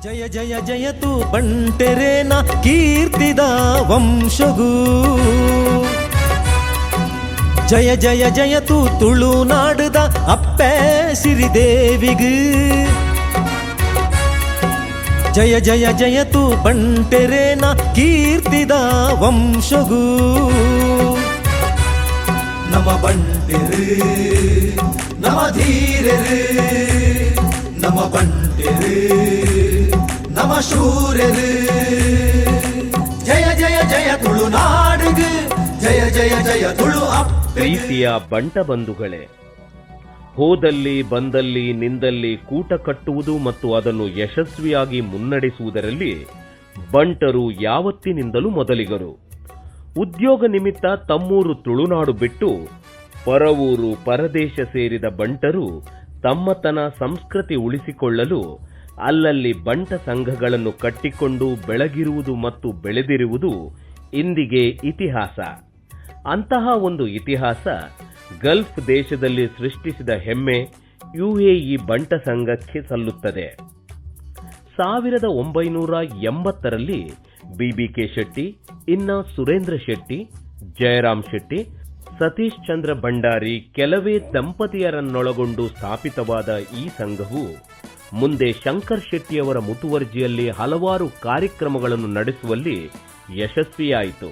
ಜಯ ಜಯ ಜಯತು ಬಂಟೆರೇನ ಕೀರ್ತಿದ ವಂಶಗೂ ಜಯ ಜಯ ಜಯತು ತುಳುನಾಡುದ ಅಪ್ಪೆ ಸಿರಿದೇವಿಗೂ ಜಯ ಜಯ ಜಯತು ಬಂಟೆರೇನ ಕೀರ್ತಿದ ವಂಶಗೂ ನಮ ಬಂಟೆರು ನಮ ಧೀರರು ನಮ ಬಂಟೆರು ನಮ ಶೂರರು ಜಯ ಜಯ ಜಯ ತುಳುನಾಡುಗು ಜಯ ಜಯ ಜಯ ತುಳು ಪ್ರೀತಿಯ ಬಂಟ ಬಂಧುಗಳೇ, ಹೋದಲ್ಲಿ ಬಂದಲ್ಲಿ ನಿಂದಲ್ಲಿ ಕೂಟ ಕಟ್ಟುವುದು ಮತ್ತು ಅದನ್ನು ಯಶಸ್ವಿಯಾಗಿ ಮುನ್ನಡೆಸುವುದರಲ್ಲಿ ಬಂಟರು ಯಾವತ್ತಿನಿಂದಲೂ ಮೊದಲಿಗರು. ಉದ್ಯೋಗ ನಿಮಿತ್ತ ತಮ್ಮೂರು ತುಳುನಾಡು ಬಿಟ್ಟು ಪರವೂರು ಪರದೇಶ ಸೇರಿದ ಬಂಟರು ತಮ್ಮತನ ಸಂಸ್ಕೃತಿ ಉಳಿಸಿಕೊಳ್ಳಲು ಅಲ್ಲಲ್ಲಿ ಬಂಟ ಸಂಘಗಳನ್ನು ಕಟ್ಟಿಕೊಂಡು ಬೆಳಗಿರುವುದು ಮತ್ತು ಬೆಳೆದಿರುವುದು ಇಂದಿಗೆ ಇತಿಹಾಸ. ಅಂತಹ ಒಂದು ಇತಿಹಾಸ ಗಲ್ಫ್ ದೇಶದಲ್ಲಿ ಸೃಷ್ಟಿಸಿದ ಹೆಮ್ಮೆ ಯುಎಇ ಬಂಟ ಸಂಘಕ್ಕೆ ಸಲ್ಲುತ್ತದೆ. 1980ರಲ್ಲಿ ಬಿಬಿಕೆ ಶೆಟ್ಟಿ, ಇನ್ನ ಸುರೇಂದ್ರ ಶೆಟ್ಟಿ, ಜಯರಾಮ್ ಶೆಟ್ಟಿ, ಸತೀಶ್ ಚಂದ್ರ ಭಂಡಾರಿ ಕೆಲವೇ ದಂಪತಿಯರನ್ನೊಳಗೊಂಡು ಸ್ಥಾಪಿತವಾದ ಈ ಸಂಘವು ಮುಂದೆ ಶಂಕರ್ ಶೆಟ್ಟಿಯವರ ಮುತುವರ್ಜಿಯಲ್ಲಿ ಹಲವಾರು ಕಾರ್ಯಕ್ರಮಗಳನ್ನು ನಡೆಸುವಲ್ಲಿ ಯಶಸ್ವಿಯಾಯಿತು.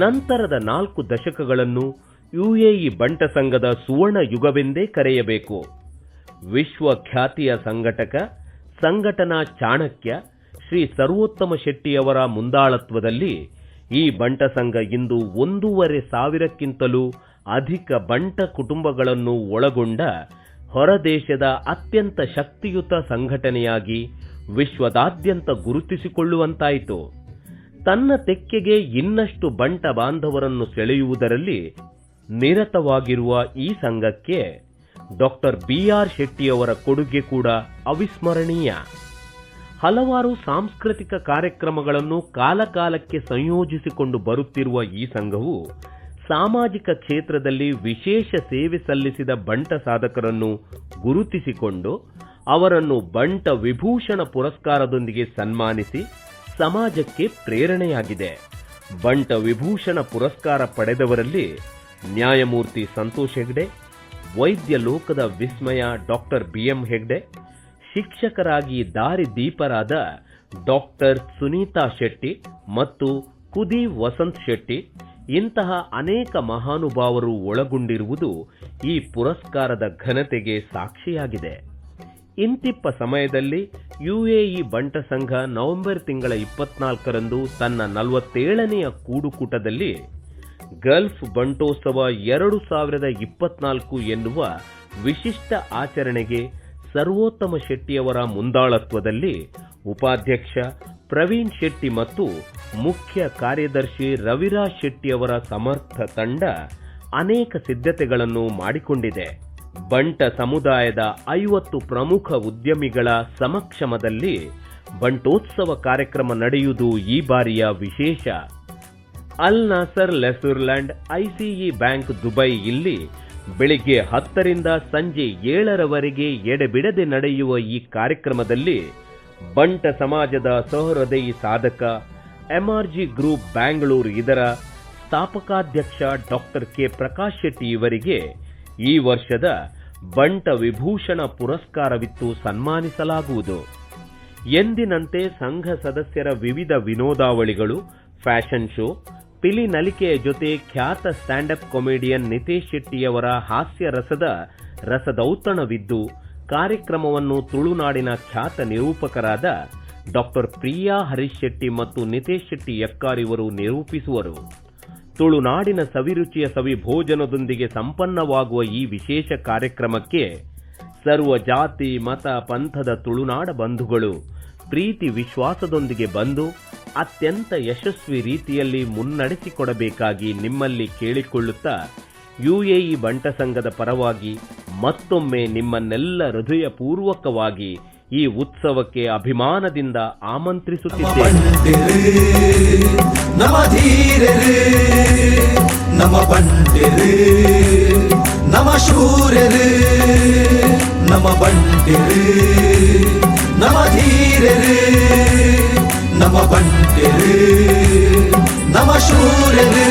ನಂತರದ 4 ದಶಕಗಳನ್ನು ಯುಎಇ ಬಂಟ ಸಂಘದ ಸುವರ್ಣ ಯುಗವೆಂದೇ ಕರೆಯಬೇಕು. ವಿಶ್ವಖ್ಯಾತಿಯ ಸಂಘಟಕ, ಸಂಘಟನಾ ಚಾಣಕ್ಯ ಶ್ರೀ ಸರ್ವೋತ್ತಮ ಶೆಟ್ಟಿಯವರ ಮುಂದಾಳತ್ವದಲ್ಲಿ ಈ ಬಂಟ ಸಂಘ ಇಂದು 1,500ಕ್ಕಿಂತಲೂ ಅಧಿಕ ಬಂಟ ಕುಟುಂಬಗಳನ್ನು ಒಳಗೊಂಡ ಹೊರದೇಶದ ಅತ್ಯಂತ ಶಕ್ತಿಯುತ ಸಂಘಟನೆಯಾಗಿ ವಿಶ್ವದಾದ್ಯಂತ ಗುರುತಿಸಿಕೊಳ್ಳುವಂತಾಯಿತು. ತನ್ನ ತೆಕ್ಕೆಗೆ ಇನ್ನಷ್ಟು ಬಂಟ ಬಾಂಧವರನ್ನು ಸೆಳೆಯುವುದರಲ್ಲಿ ನಿರತವಾಗಿರುವ ಈ ಸಂಘಕ್ಕೆ ಡಾಕ್ಟರ್ ಬಿಆರ್ ಶೆಟ್ಟಿಯವರ ಕೊಡುಗೆ ಕೂಡ ಅವಿಸ್ಮರಣೀಯ. ಹಲವಾರು ಸಾಂಸ್ಕೃತಿಕ ಕಾರ್ಯಕ್ರಮಗಳನ್ನು ಕಾಲಕಾಲಕ್ಕೆ ಸಂಯೋಜಿಸಿಕೊಂಡು ಬರುತ್ತಿರುವ ಈ ಸಂಘವು ಸಾಮಾಜಿಕ ಕ್ಷೇತ್ರದಲ್ಲಿ ವಿಶೇಷ ಸೇವೆ ಸಲ್ಲಿಸಿದ ಬಂಟ ಸಾಧಕರನ್ನು ಗುರುತಿಸಿಕೊಂಡು ಅವರನ್ನು ಬಂಟ ವಿಭೂಷಣ ಪುರಸ್ಕಾರದೊಂದಿಗೆ ಸನ್ಮಾನಿಸಿ ಸಮಾಜಕ್ಕೆ ಪ್ರೇರಣೆಯಾಗಿದೆ. ಬಂಟ ವಿಭೂಷಣ ಪುರಸ್ಕಾರ ಪಡೆದವರಲ್ಲಿ ನ್ಯಾಯಮೂರ್ತಿ ಸಂತೋಷ್ ಹೆಗ್ಡೆ, ವೈದ್ಯ ಲೋಕದ ವಿಸ್ಮಯ ಡಾಕ್ಟರ್ ಬಿಎಂ ಹೆಗ್ಡೆ, ಶಿಕ್ಷಕರಾಗಿ ದಾರಿದೀಪರಾದ ಡಾಕ್ಟರ್ ಸುನೀತಾ ಶೆಟ್ಟಿ ಮತ್ತು ಕುದಿ ವಸಂತ್ ಶೆಟ್ಟಿ ಇಂತಹ ಅನೇಕ ಮಹಾನುಭಾವರು ಒಳಗೊಂಡಿರುವುದು ಈ ಪುರಸ್ಕಾರದ ಘನತೆಗೆ ಸಾಕ್ಷಿಯಾಗಿದೆ. ಇಂತಿಪ್ಪ ಸಮಯದಲ್ಲಿ ಯುಎಇ ಬಂಟ ಸಂಘ ನವೆಂಬರ್ ತಿಂಗಳ 24ರಂದು ತನ್ನ 47ನೆಯ ಕೂಡುಕೂಟದಲ್ಲಿ ಗಲ್ಫ್ ಬಂಟೋತ್ಸವ 2024 ಎನ್ನುವ ವಿಶಿಷ್ಟ ಆಚರಣೆಗೆ ಸರ್ವೋತ್ತಮ ಶೆಟ್ಟಿಯವರ ಮುಂದಾಳತ್ವದಲ್ಲಿ ಉಪಾಧ್ಯಕ್ಷ ಪ್ರವೀಣ್ ಶೆಟ್ಟಿ ಮತ್ತು ಮುಖ್ಯ ಕಾರ್ಯದರ್ಶಿ ರವಿರಾಜ್ ಶೆಟ್ಟಿಯವರ ಸಮರ್ಥ ತಂಡ ಅನೇಕ ಸಿದ್ಧತೆಗಳನ್ನು ಮಾಡಿಕೊಂಡಿದೆ. ಬಂಟ ಸಮುದಾಯದ 50 ಪ್ರಮುಖ ಉದ್ಯಮಿಗಳ ಸಮಕ್ಷಮದಲ್ಲಿ ಬಂಟೋತ್ಸವ ಕಾರ್ಯಕ್ರಮ ನಡೆಯುವುದು ಈ ಬಾರಿಯ ವಿಶೇಷ. ಅಲ್ ನಾಸರ್ ಲೆಫ್ಯುರ್ಲ್ಯಾಂಡ್ ಐಸಿಇ ಬ್ಯಾಂಕ್ ದುಬೈ ಇಲ್ಲಿ ಬೆಳಿಗ್ಗೆ 10ರಿಂದ ಸಂಜೆ 7ರವರೆಗೆ ಎಡೆಬಿಡದೆ ನಡೆಯುವ ಈ ಕಾರ್ಯಕ್ರಮದಲ್ಲಿ ಬಂಟ ಸಮಾಜದ ಸಹೃದಯಿ ಸಾಧಕ ಎಂಆರ್ಜಿ ಗ್ರೂಪ್ ಬ್ಯಾಂಗ್ಳೂರು ಇದರ ಸ್ಥಾಪಕಾಧ್ಯಕ್ಷ ಡಾಕ್ಟರ್ ಕೆ ಪ್ರಕಾಶ್ ಶೆಟ್ಟಿ ಇವರಿಗೆ ಈ ವರ್ಷದ ಬಂಟ ವಿಭೂಷಣ ಪುರಸ್ಕಾರವಿತ್ತು ಸನ್ಮಾನಿಸಲಾಗುವುದು. ಎಂದಿನಂತೆ ಸಂಘ ಸದಸ್ಯರ ವಿವಿಧ ವಿನೋದಾವಳಿಗಳು, ಫ್ಯಾಷನ್ ಶೋ, ಪಿಲಿ ನಲಿಕೆಯ ಜೊತೆ ಖ್ಯಾತ ಸ್ಟ್ಯಾಂಡ್ ಅಪ್ ಕಾಮಿಡಿಯನ್ ನಿತೇಶ್ ಶೆಟ್ಟಿಯವರ ಹಾಸ್ಯ ರಸದೌತಣವಿದ್ದು ಕಾರ್ಯಕ್ರಮವನ್ನು ತುಳುನಾಡಿನ ಖ್ಯಾತ ನಿರೂಪಕರಾದ ಡಾಕ್ಟರ್ ಪ್ರಿಯಾ ಹರೀಶ್ ಶೆಟ್ಟಿ ಮತ್ತು ನಿತೇಶ್ ಶೆಟ್ಟಿ ಯಕ್ಕಾರ್ ಇವರು ನಿರೂಪಿಸುವರು. ತುಳುನಾಡಿನ ಸವಿರುಚಿಯ ಸವಿ ಭೋಜನದೊಂದಿಗೆ ಸಂಪನ್ನವಾಗುವ ಈ ವಿಶೇಷ ಕಾರ್ಯಕ್ರಮಕ್ಕೆ ಸರ್ವ ಜಾತಿ ಮತ ಪಂಥದ ತುಳುನಾಡ ಬಂಧುಗಳು ಪ್ರೀತಿ ವಿಶ್ವಾಸದೊಂದಿಗೆ ಬಂದು ಅತ್ಯಂತ ಯಶಸ್ವಿ ರೀತಿಯಲ್ಲಿ ಮುನ್ನಡೆಸಿಕೊಡಬೇಕಾಗಿ ನಿಮ್ಮಲ್ಲಿ ಕೇಳಿಕೊಳ್ಳುತ್ತಾ ಯುಎಇ ಬಂಟ ಸಂಘದ ಪರವಾಗಿ ಮತ್ತೊಮ್ಮೆ ನಿಮ್ಮನ್ನೆಲ್ಲ ಹೃದಯಪೂರ್ವಕವಾಗಿ ಈ ಉತ್ಸವಕ್ಕೆ ಅಭಿಮಾನದಿಂದ ಆಮಂತ್ರಿಸುತ್ತಿದ್ದೇನೆ. ನಮ ಧೀರರು ನಮ ಬಂಟೆರು ನಮ ಶೂರರು ನಮ ಬಂಟೆರು ನಮ್ಮ ಧೀರರು ನಮ್ಮ ಬಂಟರು ನಮ್ಮ ಶೂರರು